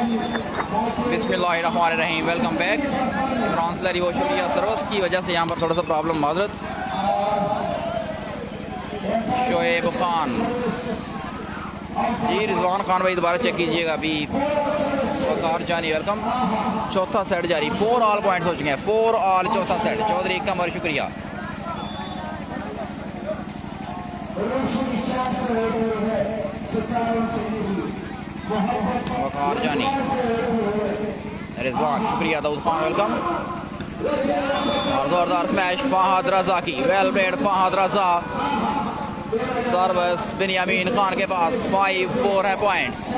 बिस्मिल्लाहिर्रहमानिर्रहीम। Welcome back. Imran से बहुत शुक्रिया। सर्विस की वजह से यहाँ पर थोड़ा सा प्रॉब्लम, माजरत। शोएब खान जी, रिजवान खान भाई दोबारा चेक कीजिएगा। अभी वकार जानी वेलकम। चौथा सेट जारी, 4 ऑल पॉइंट्स हो चुके हैं। 4 ऑल चौथा सेट। चौधरी का बहुत शुक्रिया। वकार जानी, रिजवान शुक्रिया। दाऊद खान वेलकम। और जोरदार स्मैश फहद रजा की। Well played Fahad Raza. Service Baniamin Khan के पास। 5-4 है पॉइंट्स।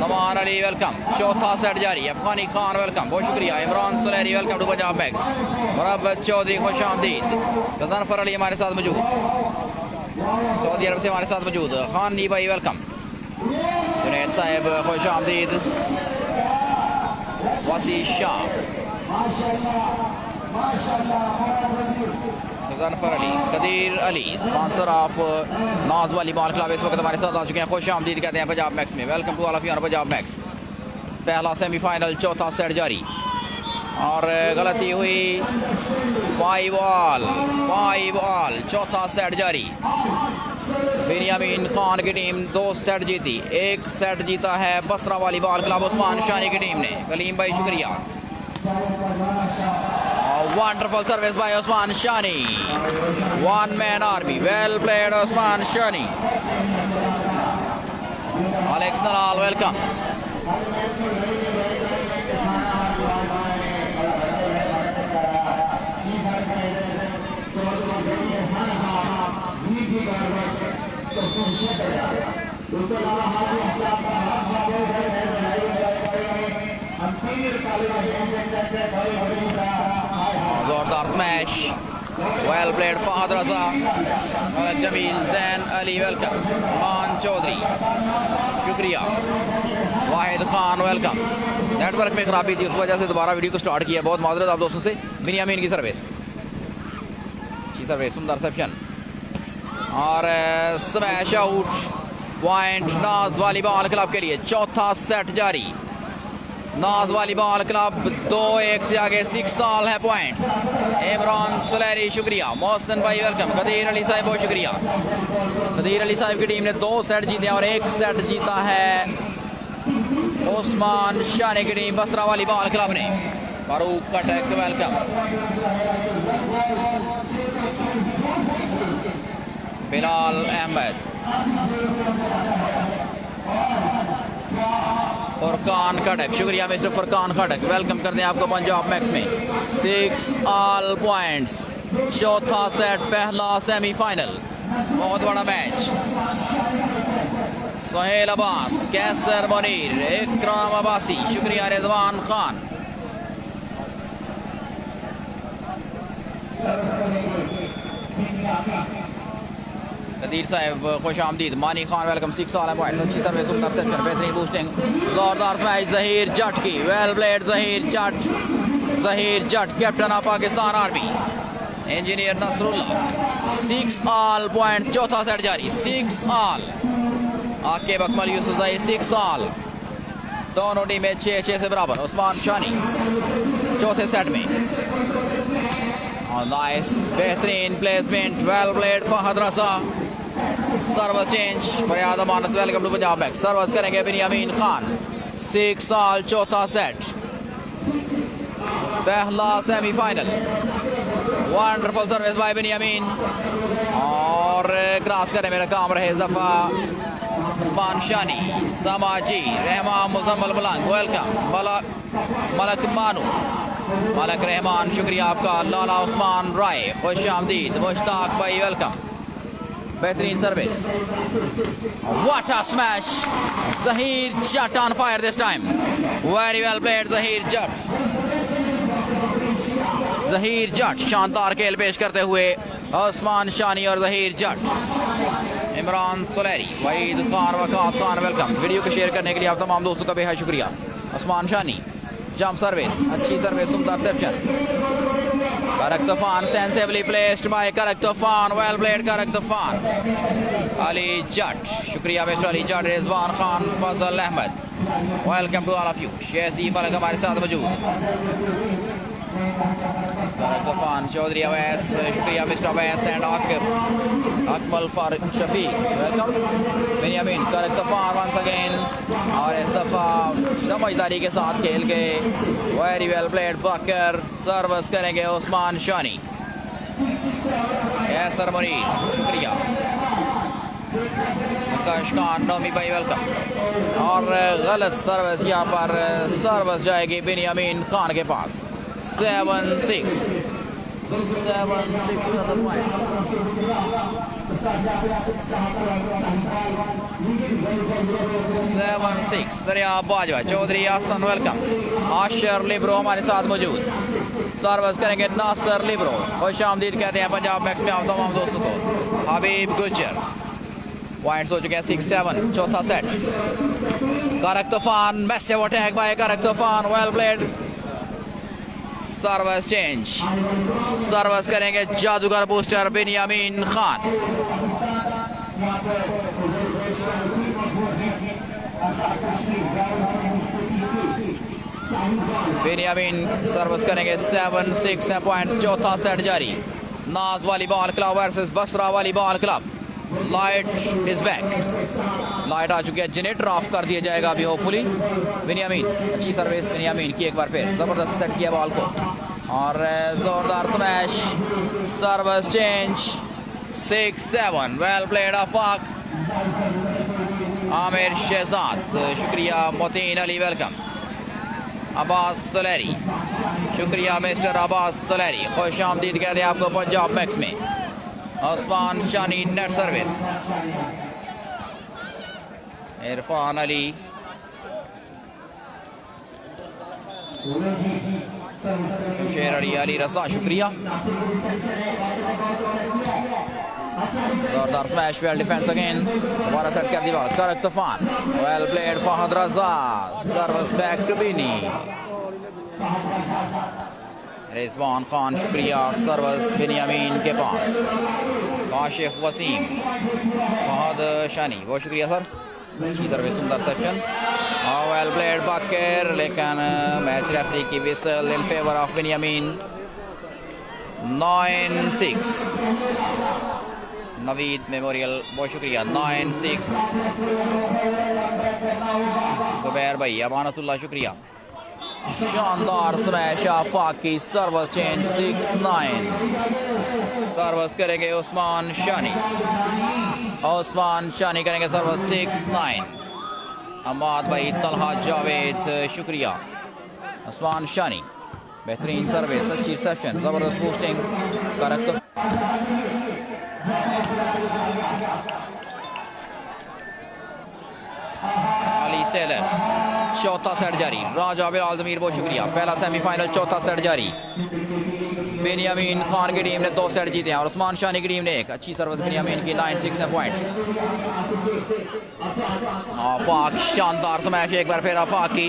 नमान अली वेलकम। चौथा सेट जारी। अफगानी खान वेलकम, बहुत शुक्रिया। Imran Sulehri welcome to Punjab max. Murabbat Chaudhry खुश आमदीद। गजनफर अली हमारे साथ मौजूद, सऊदी अरब से हमारे साथ मौजूद। खान नी भाई वेलकम। जुनैद साहब खुश आमदीद। वसी शाह, गजनफर अली, कदीर अली, स्पॉन्सर ऑफ नाज वाली बॉल क्लब इस वक्त हमारे साथ आ चुके हैं। खुश आमदीद कहते हैं पंजाब मैक्स में। Welcome to all of you on Punjab Max. पहला सेमीफाइनल चौथा सेट जारी और गलती हुई। 5 ऑल चौथा सेट जारी। बनियामीन खान की टीम 2 सेट जीती। 1 सेट जीता है बसरा वाली बॉल क्लब उस्मान शानी की टीम ने। कलीम भाई शुक्रिया। Wonderful service by Usman Shani. 1 man army. Well played Usman Shani. Alex Salal welcome. जोरदार स्मैश। वेल प्लेड फहद रजा। जमील जैन अली वेलकम। खान चौधरी शुक्रिया। वाहिद खान वेलकम। नेटवर्क में खराबी थी, उस वजह से दोबारा वीडियो को स्टार्ट किया। बहुत माजरत आप दोस्तों से। बनियामीन की सर्विस, अच्छी सर्विस, सुंदर सेप्शन और स्मैश आउट। पॉइंट नाज वाली बॉल क्लब के लिए। चौथा सेट जारी। नाज वाली बॉल क्लब 2-1 से आगे। 6 ऑल है पॉइंट्स। इमरान सुलैरी शुक्रिया। मोहसिन भाई वेलकम। कदीर अली साहब बहुत शुक्रिया। कदीर अली साहब की टीम ने 2 सेट जीते और 1 सेट जीता है उस्मान शानी की टीम बसरा वाली बॉल क्लब ने। फारूक कटक वेलकम। बिलाल अहमद, फुरकान खटक शुक्रिया। मिस्टर फुरकान खटक वेलकम करते हैं आपको पंजाब मैक्स में। 6 ऑल पॉइंट्स चौथा सेट। पहला सेमीफाइनल, बहुत बड़ा मैच। सोहेल अब्बास, कैसर मुनीर, इकराम अब्बासी शुक्रिया। रिजवान खान, कदीर साहब खुश आमदीद। Mani Khan welcome. 6 all point. अच्छी सर्विस, सुंदर सेक्शन, बेहतरीन बूस्टिंग। जोरदार स्मैश ज़हीर जट की। Well played Zaheer Jatt. Zaheer Jat captain of Pakistan army. Engineer Nasrullah. 6 all point चौथा सेट जारी। 6 ऑल। आके बकमल यूसुफ 6 ऑल। दोनों टीमें 6-6 से बराबर। उस्मान शानी चौथे सेट में। नाइस, बेहतरीन placement. Well played Fahad Raza. Service change. Fariyad Amanat welcome to Punjab max. Service करेंगे बनियामीन खान। 6 ऑल चौथा सेट। पहला semifinal. Wonderful service by Baniamin और क्रॉस करने में काम रहे इस दफा उस्मान शानी। समाजी रहमान मुजम्मल मलंग वेलकम। मलक मानू, मलक रहमान शुक्रिया आपका। लाला उस्मान राय खुश आमदीद। मुश्ताक भाई वेलकम। बेहतरीन service. What a smash. Zaheer Jatt on fire this time. Very well played Zaheer जट। ज़हीर जट शानदार खेल पेश करते हुए उस्मान शानी और ज़हीर जट। इमरान सुलैरी, वहीद खान, वकार खान वेलकम। वीडियो को शेयर करने के लिए आप तमाम दोस्तों का बेहद शुक्रिया। उस्मान शानी जंप सर्विस, अच्छी सर्विस, सुंदर reception. Correct Tufan, sensibly placed by correct Tufan. Well played, correct Tufan. Ali Jat, Shukriya Mr. Ali Jat, Rizwan Khan, Fazal Ahmed. Welcome to all of you. Shazi Palak हमारे साथ मौजूद. Correct Tufan, Chaudhry Awais, Shukriya Mr. Awais and Akmal for Shafiq. Welcome. Beniamin, correct Tufan once again. और इस दफा समझदारी के साथ खेल गए. Very well played बाकर. सर्विस करेंगे उस्मान शानी. Yes sir मुरीद, शुक्रिया. खान नोमी भाई वेलकम. और गलत सर्विस यहाँ पर सर्विस जाएगी बनियामीन खान के पास. 7-6 सरिया बाजवा चौधरी आसन वेलकम. आशर लिब्रो हमारे साथ मौजूद. सर्विस करेंगे नासर लिब्रो. खुश आमदीद कहते हैं पंजाब मैक्स में आप तमाम दोस्तों को. हबीब गुजर. पॉइंट्स हो चुके हैं 6-7. चौथा सेट. करेक्ट तूफान, मैसिव अटैक बाय करेक्ट तूफान. Well played. Service change. Service करेंगे जादूगर बूस्टर बनियामीन खान. बनियामीन सर्विस करेंगे. 7-6 पॉइंट्स. चौथा सेट जारी. नाज वाली बॉल क्लब वर्सेस बसरा वाली ball club. Light is back. Light आ चुकी है. जनरेटर ऑफ कर दिया जाएगा अभी होपफुली. बनियामीन अच्छी सर्विस बनियामीन की. एक बार फिर जबरदस्त सेट किया बॉल को और जोरदार smash. Service change. 6-7. Well played Afaq. Aamir Shahzad, शुक्रिया. मोतीन अली वेलकम. अब्बास सलेरी, शुक्रिया मिस्टर अब्बास सलेरी. खुश आमदीद कहते हैं आपको पंजाब मैक्स में. Usman Shani net service. इरफान अली. शेर अली अली रजा, शुक्रिया. जोरदार स्मैश. Well defence again. दोबारा सेट कर दी बात. करेक्ट तूफान. Well played Fahad Raza. Service back to Bini. Rizwan Khan, शुक्रिया. सर्विस बनियामीन के पास. काशिफ वसीम. फहद शानी, बहुत शुक्रिया सर. अच्छी सर्विस, सुंदर सेशन. Well played Baqar. लेकिन मैच रेफरी की whistle in favour of Baniamin. 9-6. Naveed memorial, बहुत शुक्रिया. 9-6. जुबैर भाई, अमानतुल्लाह, शुक्रिया. शानदार स्मैश आफाक की. Service change. 6-9. सर्विस करेंगे उस्मान शानी. उस्मान शानी करेंगे सर्विस. 6-9. अमाद भाई, तलहा जावेद, शुक्रिया. उस्मान शानी बेहतरीन सर्विस, अच्छी सेशन, जबरदस्त बूस्टिंग. Correct Ali sellers. चौथा सेट जारी. राजा बिलाल, बहुत शुक्रिया. पहला सेमीफाइनल, चौथा सेट जारी. बनियामीन खान की टीम ने 2 सेट जीते हैं और उस्मान शानी की टीम ने 1. अच्छी सर्विस बनियामीन की. 9-6 पॉइंट्स. आफाक, शानदार स्मैश. एक बार फिर आफाक की.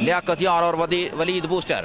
लियाकत यार और वलीद बूस्टर.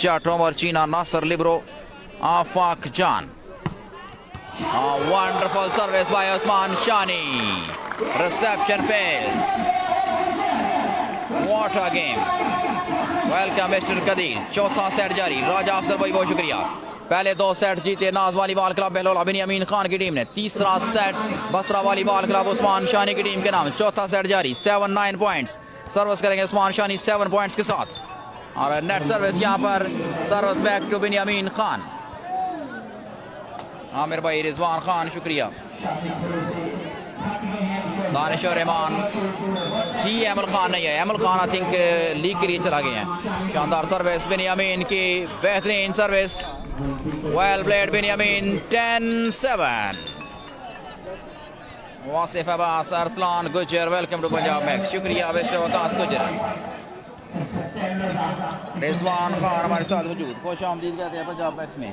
जाट, उमर, चीना, नासर, libero, Afaq Jan. Wonderful service by Usman Shani. Reception fails. What a game. Welcome mister Qadir. चौथा सेट जारी. राजा अफजल भाई, बहुत शुक्रिया. पहले 2 सेट जीते नाज वाली बॉल क्लब बहलोला बनियामीन खान की टीम ने. तीसरा सेट बसरा वाली बॉल क्लब उस्मान शानी की टीम के नाम. चौथा सेट जारी. 7-9 पॉइंट्स. सर्विस करेंगे उस्मान शानी 7 पॉइंट्स के साथ. और नेट सर्विस यहाँ पर. Service back to Baniamin Khan. Aamir भाई, रिजवान खान, शुक्रिया. दानिश और रहमान जी. अमल खान नहीं है. अमल खान आई थिंक लीग के लिए चला गए हैं. शानदार सर्विस बनियामीन की. बेहतरीन service. Well played Baniamin. 10-7. Wasif Abbas, Arsalan Gujjar, welcome to Punjab max. शुक्रिया मिस्टर वकास गुजर. रिजवान खान हमारे साथ मौजूद. खुश आमदीद कहते हैं पंजाब मैक्स में.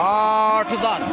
8-10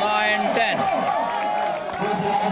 9-10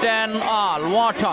10 all. What a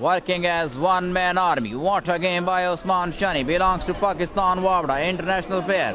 working as one man army. What a game by Usman Shani. Belongs to Pakistan Wabda international player.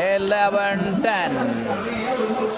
11-10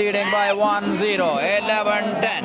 leading by 1-0. 11-10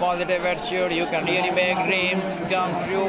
positive attitude, you can really make dreams come true.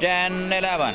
10-11.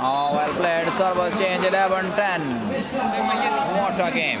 well played. Service change 11-10. What a game.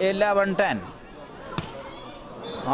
11-10.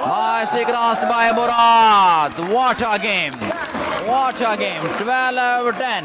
Nicely crossed by Murad. What a game. What a game. 12-10.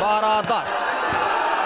12-10.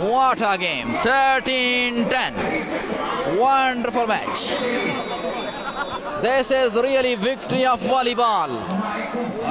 What a game. 13-10. Wonderful match. This is really victory of volleyball.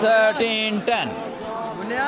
13-10.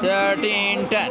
13-10.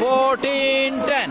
14-10.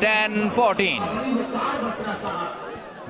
10-14.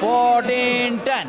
14-10.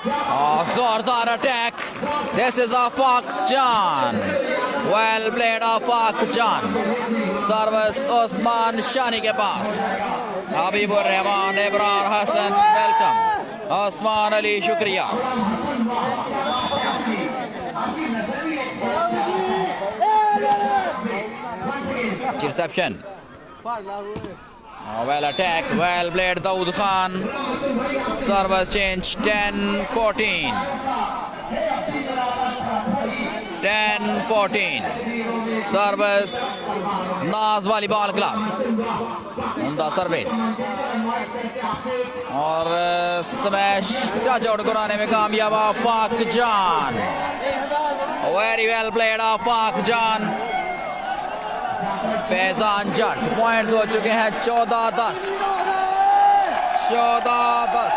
जोरदार attack. This is आफाक जान. Well played आफाक Jan. Service Usman शानी के पास. Habibur Rahman, Ibrar Hasan, welcome. Usman Ali, शुक्रिया. Interception. Well attack, well played Daud Khan. Service change 10-14. 10-14. Service नाज volleyball club. उमदा service और smash touch out कराने में कामयाब आफाक जान. वेरी वेल प्लेड आफाक जान. फैजान जट. पॉइंट्स हो चुके हैं 14-10. 14-10.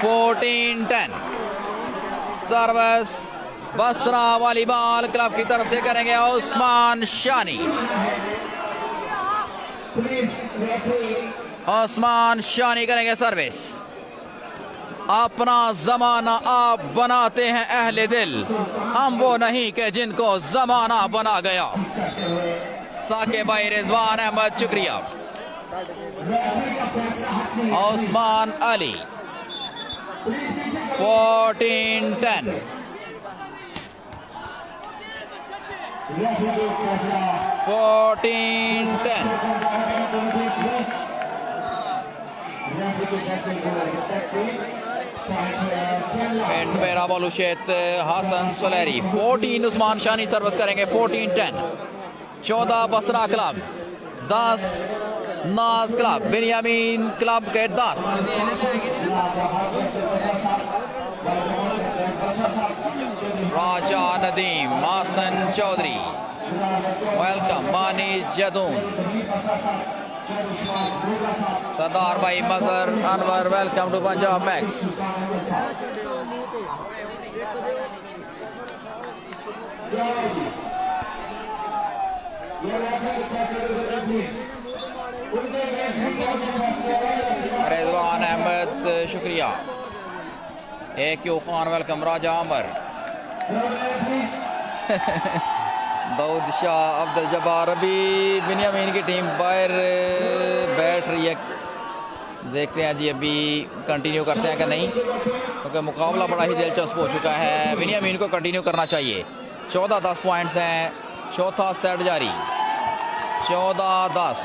14-10. सर्विस बसरा वॉलीबॉल क्लब की तरफ से करेंगे उस्मान शानी. उस्मान शानी करेंगे सर्विस. अपना जमाना आप बनाते हैं अहले दिल, हम वो नहीं कि जिनको जमाना बना गया. साके भाई रिजवान अहमद, शुक्रिया. उस्मान अली. 14-10. 14-10. मेरा मलूछ्त हसन सुलेरी. 14 उस्मान शानी सर्विस करेंगे. 14-10. 14 बसरा क्लब, 10 नाजकलब बनियामीन क्लब के 10. राजा नदीम, मासन चौधरी, वेलकम. मानी जदून, सरदार भाई Mazhar Anwar, welcome to Punjab max. Rizwan Ahmed, शुक्रिया. एक यू खान, वेलकम. राजा अमर, दाऊद शाह, अब्दुल जब्बार. अभी बनियामीन की टीम बाहर बैठ रही है. देखते हैं जी अभी कंटिन्यू करते हैं कि नहीं, क्योंकि मुकाबला बड़ा ही दिलचस्प हो चुका है. बनियामीन को कंटिन्यू करना चाहिए. 14-10 पॉइंट्स हैं. चौथा सेट जारी. 14-10.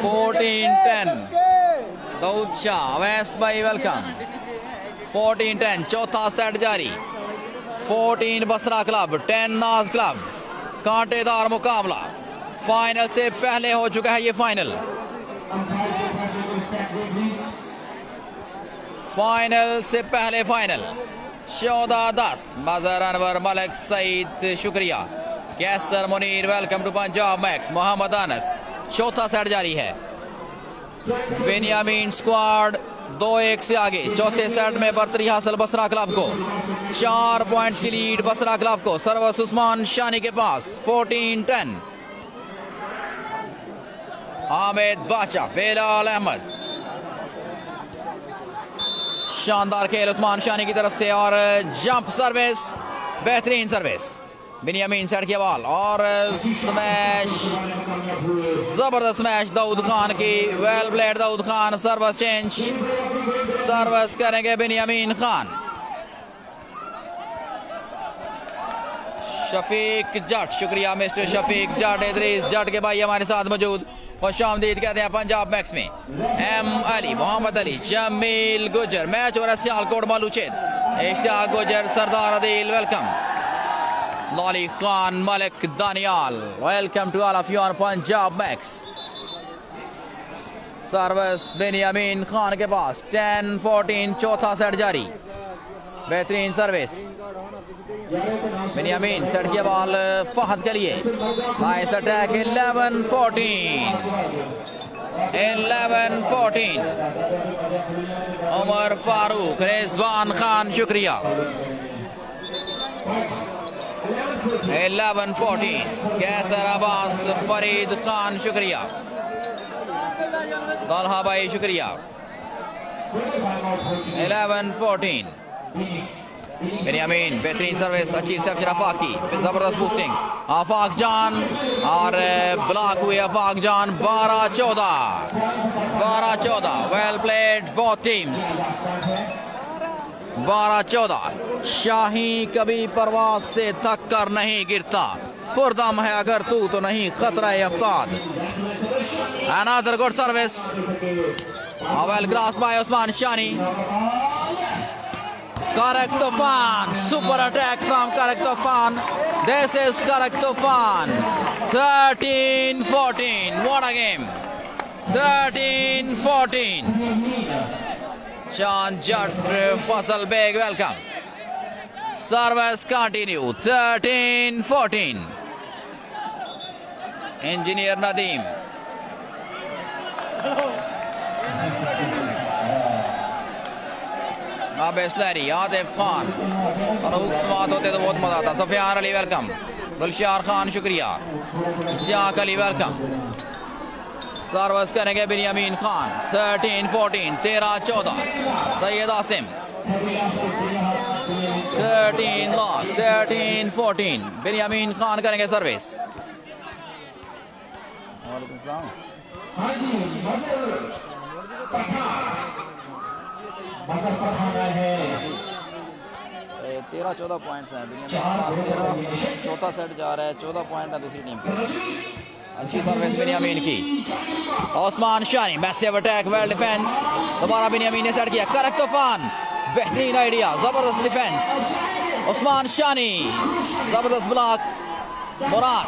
14-10. दाऊद शाह, अवैस भाई, वेलकम. 14-10. चौथा सेट जारी. 14 बसरा क्लब, 10 नाज क्लब. कांटेदार मुकाबला. फाइनल से पहले हो चुका है ये फाइनल. फाइनल से पहले फाइनल. 14-10. मज़हर, अनवर, मलिक, सईद, शुक्रिया. Qaiser, Munir, welcome to Punjab max. Mohammad Anas. चौथा सेट जारी है. बेनियामीन स्क्वाड 2-1 से आगे. चौथे सेट में बर्तरी हासिल बसरा क्लब को. 4 पॉइंट्स की लीड बसरा क्लब को. सर्विस उस्मान शानी के पास. 14-10. हामिद बाचा, बेलाल अहमद. शानदार खेल उस्मान शानी की तरफ से और जंप सर्विस, बेहतरीन सर्विस. बनियामीन सेट किया बॉल और स्मैश, जबरदस्त स्मैश दाऊद खान की. Well played Daud Khan. Service change. Service करेंगे बनियामीन खान. शफीक जट, शुक्रिया मिस्टर शफीक जट. इदरीस जट के भाई हमारे साथ मौजूद. खुशामदीद कहते हैं पंजाब मैक्स में. एम अली, मोहम्मद अली, जमील गुजर. मैच हो रहा है सियालकोट मलूछ्त. Ishtiaq Gujjar, Sardar Adeel, welcome. Lolly Khan, Malik, Daniyal, welcome to all of you on Punjab max. Service Baniamin Khan के पास. 10-14. चौथा सेट जारी. बेहतरीन सर्विस. बनियामीन सेट किया बॉल फहद के लिए. Nice attack. 11-14. 11-14. उमर फारूक, रिजवान खान, शुक्रिया. 11-14. कैसर अब्बास फरीद खान शुक्रिया, तलहा भाई शुक्रिया। 11-14. बनियामीन बेहतरीन सर्विस, अच्छी रिसेप्शन आफाक की, जबरदस्त बूस्टिंग आफाक जान और ब्लॉक हुए आफाक जान। 12-14 वेल प्लेड बोथ टीम्स। 12-14 शाही कभी परवाज से थक कर नहीं गिरता, पुरदम है अगर तू तो नहीं खतरा अफ्ताद। Another good service, well grasped by Usman Shani. Correct Tufan, super attack from Correct Tufan. This is Correct Tufan. 13-14, what a game. 13-14. Chan Jat Fasal Beg, welcome. Service continue. 13-14. Engineer Nadeem. बेस्लरी Atif Khan और hook समात होते तो बहुत मजा आता। Safiyan Ali welcome, गुलशार Khan शुक्रिया, Ishtiyaq Ali welcome. Service करेंगे Baniamin Khan. 13-14, 13-14 Syed Asim. 13 loss, 13-14 बनियामीन Khan करेंगे सर्विस। मज़हर पट्ठान है। 13-14 पॉइंट्स हैं। 13 चौथा सेट जा रहा है, 14 पॉइंट है दूसरी टीम पे। अच्छी सर्विस बनियामीन की। उस्मान शानी मैसिव अटैक, वेल डिफेंस। दोबारा बनियामीन ने सेट किया। करेक्ट तूफान, बेहतरीन आइडिया, जबरदस्त डिफेंस। उस्मान शानी जबरदस्त block, Murad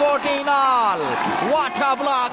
14 all, what a block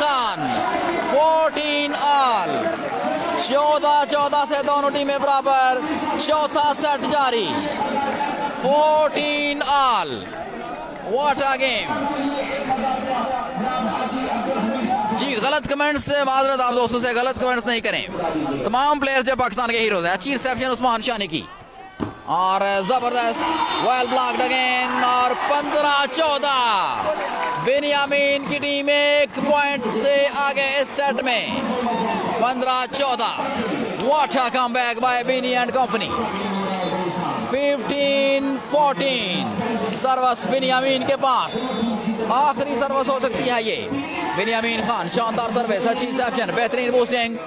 Khan. 14 all. 14-14 से दोनों टीमें बराबर, चौथा सेट जारी। 14 ऑल, व्हाट अ गेम। जी गलत कमेंट्स से माजरत, आप दोस्तों से गलत कमेंट्स नहीं करें। तमाम प्लेयर्स जो पाकिस्तान के हीरोज हैं। अच्छी रिसेप्शन उस्मान शानी की और जबरदस्त वेल ब्लॉक्ड अगेन। और 15-14 बनियामीन की टीम 1 पॉइंट से आगे इस सेट में। 15-14 what a comeback bye Binny and company. 15-14 service बनियामीन के पास, आखिरी सर्विस हो सकती है ये। बनियामीन खान शानदार सर्विस, अच्छी रिसेप्शन, बेहतरीन बूस्टिंग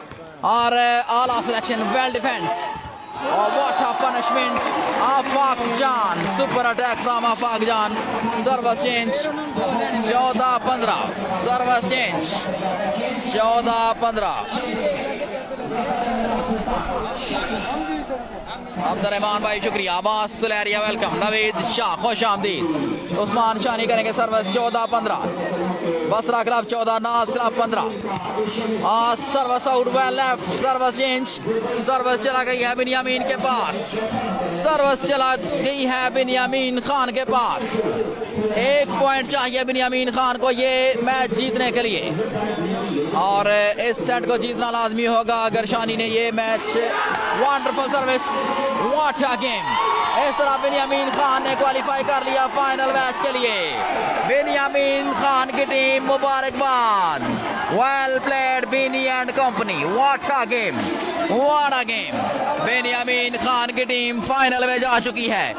और आला सिलेक्शन, वेल डिफेंस। और what a punishment, Afaq Jan, super attack from Afaq Jan. Service change 14-15, service change 14-15। Abdulrahman भाई शुक्रिया, अब्बास सुलेरिया वेलकम, नवीद शाह खुश आमदीद। उस्मान शानी करेंगे service 14-15। Basra club 14, Naz club 15। Service out, well left, service change. Service चला गई है बनियामीन के पास, सर्विस चला गई है बनियामीन खान के पास। 1 पॉइंट चाहिए बनियामीन खान को ये मैच जीतने के लिए, और इस सेट को जीतना लाजमी होगा अगर शानी ने ये match. Wonderful service, what a game. इस तरह बनियामीन खान ने क्वालिफाई कर लिया फाइनल मैच के लिए। बनियामीन खान की टीम मुबारकबाद, well played Bini and company. What a game, what a game. Baniamin Khan की टीम फाइनल में जा चुकी है।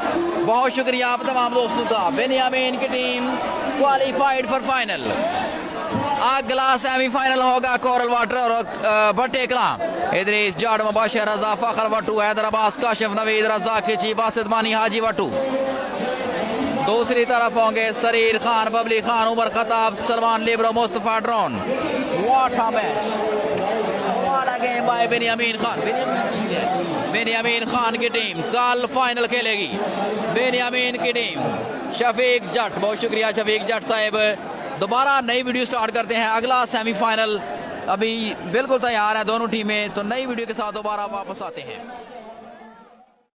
बहुत शुक्रिया आप तमाम दोस्तों का। बनियामीन की टीम क्वालिफाइड फॉर फाइनल। अगला सेमीफाइनल होगा कोरल वाटर और भट्टी कला। इदरीस जाड मुबाशर रजा फखर वटू, हैदर अब्बास काशिफ नवीद रजा खिची बासित मानी हाजी वटू। दूसरी तरफ होंगे Sarir Khan, Babli Khan, Umar Khattab, Salman libero, Mustafa drone. What a match, what a game by Baniamin Khan. Baniamin Khan की टीम कल फाइनल खेलेगी। बनियामीन की टीम शफीक जट, बहुत शुक्रिया शफीक जट साहब। दोबारा नई वीडियो स्टार्ट करते हैं। अगला सेमीफाइनल अभी बिल्कुल तैयार है दोनों टीमें, तो नई वीडियो के साथ दोबारा वापस आते हैं।